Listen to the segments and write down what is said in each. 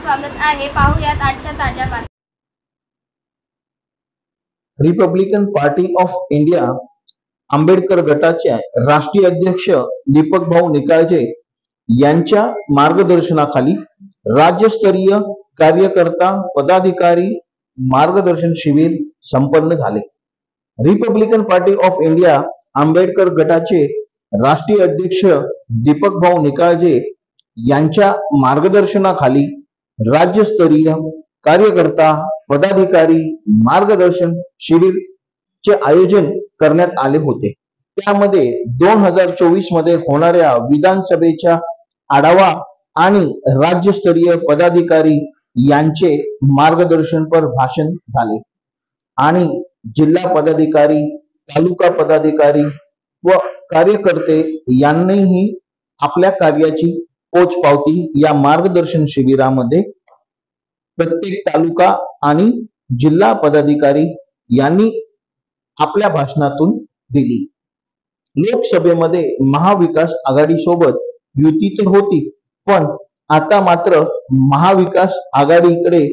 स्वागत आहे। पाहूयात आजच्या ताज्या बातम्या। Republican party of India Ambedkar गटाचे राष्ट्रीय अध्यक्ष दीपक भाऊ निकाळजे यांच्या मार्गदर्शनाखाली राज्यस्तरीय कार्यकर्ता पदाधिकारी मार्गदर्शन शिबिर संपन्न झाले। Republican party of India Ambedkar गटाचे राष्ट्रीय अध्यक्ष दीपक भाऊ निकाळजे यांच्या मार्गदर्शनाखाली राज्यस्तरीय कार्यकर्ता पदाधिकारी मार्गदर्शन शिबिर चे आयोजन करण्यात आले होते। त्यामध्ये 2024 मध्ये होणाऱ्या विधानसभेच्या आढावा आणि राज्यस्तरीय पदाधिकारी यांचे मार्गदर्शनपर भाषण झाले आणि जिल्हा पदाधिकारी, तालुका पदाधिकारी व कार्यकर्ते यांनीही आपल्या कार्याची पोचपावती या मार्गदर्शन शिबिरामध्ये प्रत्येक तालुका आणि जिल्हा पदाधिकारी यांनी आपल्या भाषणातून दिली। लोकसभेमध्ये महाविकास आघाडी सोबत युती तर होती, पण आता मात्र महाविकास आघाडीकडे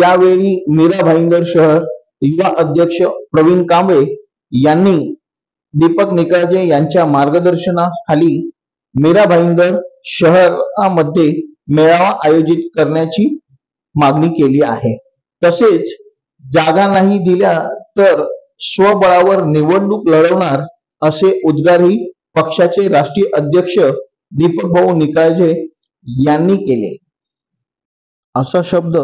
यावेळी मीरा भाईंदर शहर युवा अध्यक्ष प्रवीण कांबळे यांनी दीपक निकाळजे यांच्या मार्गदर्शनाखाली मीरा भाईंदर शहरामध्ये मेळावा आयोजित करण्याची मागणी केली आहे। तसेच जागा नाही दिल्या तर स्वबळावर निवडणूक लढवणार असे उद्गारही पक्षाचे राष्ट्रीय अध्यक्ष दीपक भाऊ निकाळजे यांनी केले। असा शब्द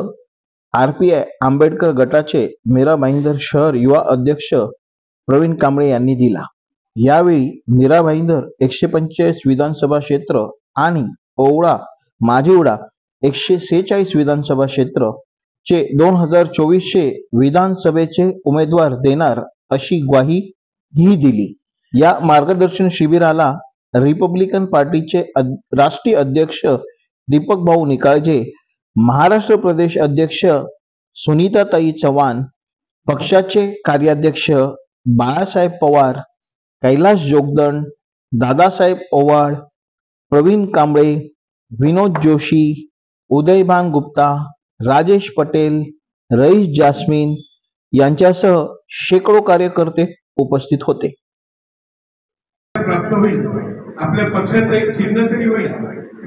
आरपीआय आंबेडकर गटाचे मीरा भाईंदर शहर युवा अध्यक्ष प्रवीण कांबळे यांनी दिला। यावेळी मीरा भाईंदर 145 विधानसभा क्षेत्र आणि ओवळा माजिवडा 146 विधानसभा क्षेत्र चे 2024 विधानसभेचे उमेदवार देणार अशी ग्वाही ही दिली। या मार्गदर्शन शिबिराला रिपब्लिकन पार्टीचे राष्ट्रीय अध्यक्ष दीपक भाऊ निकाळजे, महाराष्ट्र प्रदेश अध्यक्ष सुनीताताई चव्हाण, पक्षाचे कार्याध्यक्ष बाळासाहेब पवार, कैलाश जोगदंड, दादासाहेब ओवाळ, प्रवीण कांबळे, विनोद जोशी, उदयभान गुप्ता, राजेश पटेल, रईस जास्मीन यांच्यासह शेकडो कार्यकर्ते उपस्थित होते। प्राप्त होईल, आपल्या पक्षाचं एक चिन्ह तरी होईल।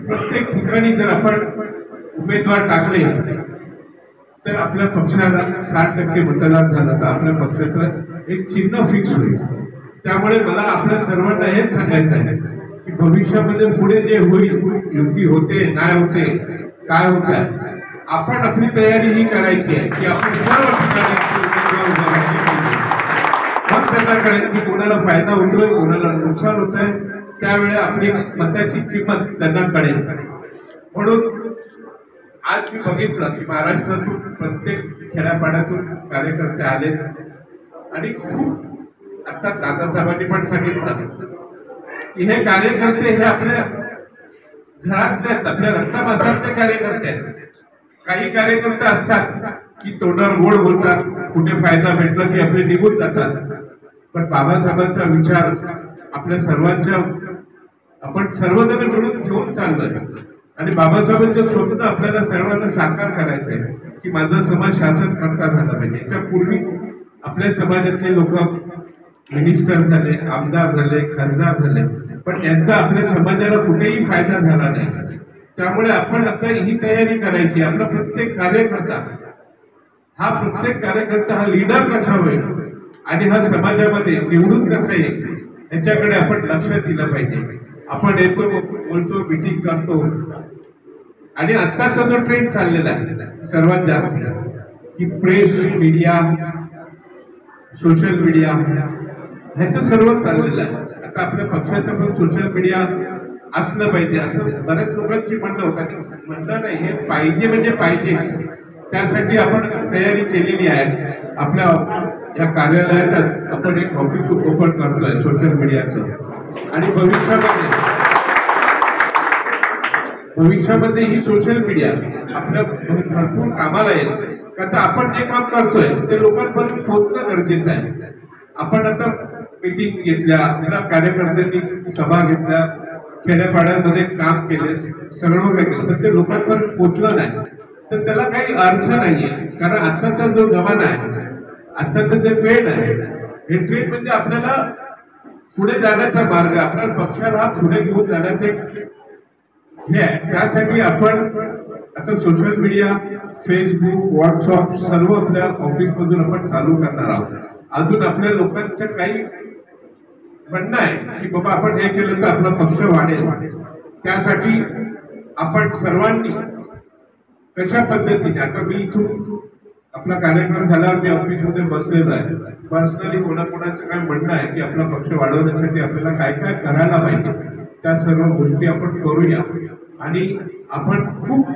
प्रत्येक ठिकाणी जर आपण उमेदवार टाकले तर आपल्या पक्षाला 60% मतदान झालं तर आपल्या पक्षाचं एक चिन्ह फिक्स होईल। त्यामुळे मला आपल्या सर्वांना हेच सांगायचं आहे की भविष्यामध्ये पुढे जे होईल, युती होते नाही होते काय होत आहे, आपण आपली तयारी ही करायची आहे की आपण सर्व ठिकाणी मग त्यांना कळेल की कोणाला फायदा होतोय, कोणाला नुकसान होत आहे, त्यावेळी आपली मताची किंमत त्यांना कळेल। म्हणून आज मी बघितलं की महाराष्ट्रातून प्रत्येक खेड्यापाड्यातून कार्यकर्ते आले आणि खूप आता दादासाहेबांनी पण सांगितलं की हे कार्यकर्ते हे आपल्या घरातले आहेत, आपल्या रक्तामासातले कार्यकर्ते आहेत। काही कार्यकर्ते असतात की तोंडावर गोड बोलतात, कुठे फायदा भेटला की आपले निघून जातात, पण बाबासाहेबांचा विचार आपल्या सर्वांच्या आपण सर्वजण मिळून घेऊन चाललोय आणि बाबासाहेबांचं स्वप्न आपल्याला सर्वांना साकार करायचं आहे की माझा समाज शासन करता झाला पाहिजे। त्यापूर्वी आपल्या समाजातले लोक मिनिस्टर झाले, आमदार झाले, खासदार झाले, पण त्यांचा आपल्या समाजाला कुठेही फायदा झाला नाही। त्यामुळे आपण आता ही तयारी करायची, आपला प्रत्येक कार्यकर्ता हा लीडर कसा होईल आणि हा समाजामध्ये निवडून कसा येईल याच्याकडे आपण लक्ष दिलं पाहिजे। आपण येतो, बोलतो, मीटिंग करतो आणि आत्ताचा जो ट्रेंड चाललेला आहे सर्वात जास्त की प्रेस मीडिया, सोशल मीडिया ह्याचं सर्व चाललेलं आहे। आता आपल्या पक्षाचं पण सोशल मीडिया असलं पाहिजे असं बऱ्याच लोकांची म्हणणं होतं, म्हणणं नाही, हे पाहिजे म्हणजे पाहिजे। त्यासाठी आपण तयारी केलेली आहे। आपल्या या कार्यालयात आपण एक ऑफिस ओपन करतोय सोशल मीडियाचं आणि भविष्यामध्ये ही सोशल मीडिया आपल्या भरपूर कामाला येईल। आता आपण जे काम करतोय ते लोकांपर्यंत पोहोचणं गरजेचं आहे। आपण आता मीटिंग घेतल्या, कार्यकर्त्यांनी सभा घेतल्या, खेड्यापाड्यांमध्ये काम केले, सर्व काही केलं, पण ते लोकांपर्यंत पोचलं नाही, तर त्याला काही अर्थ नाहीये. कारण आत्ताचा जो जमाना आहे, आत्ताचं जे ट्रेंड आहे, हे ट्रेंड म्हणजे आपल्याला पुढे जाण्याचा मार्ग, आपल्या पक्षाला हा पुढे घेऊन जाण्याचे हे आहे. त्यासाठी आपण आता सोशल मीडिया, फेसबुक, व्हॉट्सअप सर्व आपल्या ऑफिसमधून आपण चालू करणार आहोत. अजून आपल्या लोकांचं काही म्हणणं आहे की बाबा आपण हे केलं तर आपला पक्ष वाढेल. त्यासाठी आपण सर्वांनी कशा पद्धतीने, आता मी इथून आपला कार्यक्रम झाल्यावर मी ऑफिसमध्ये बसलेलो आहे, पर्सनली कोणाकोणाचं काय म्हणणं आहे की आपला पक्ष वाढवण्यासाठी आपल्याला काय काय करायला पाहिजे, त्या सर्व गोष्टी आपण करूया. आणि आपण खूप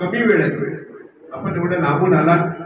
कमी वेळेत आपण एवढ्या लांबून आलात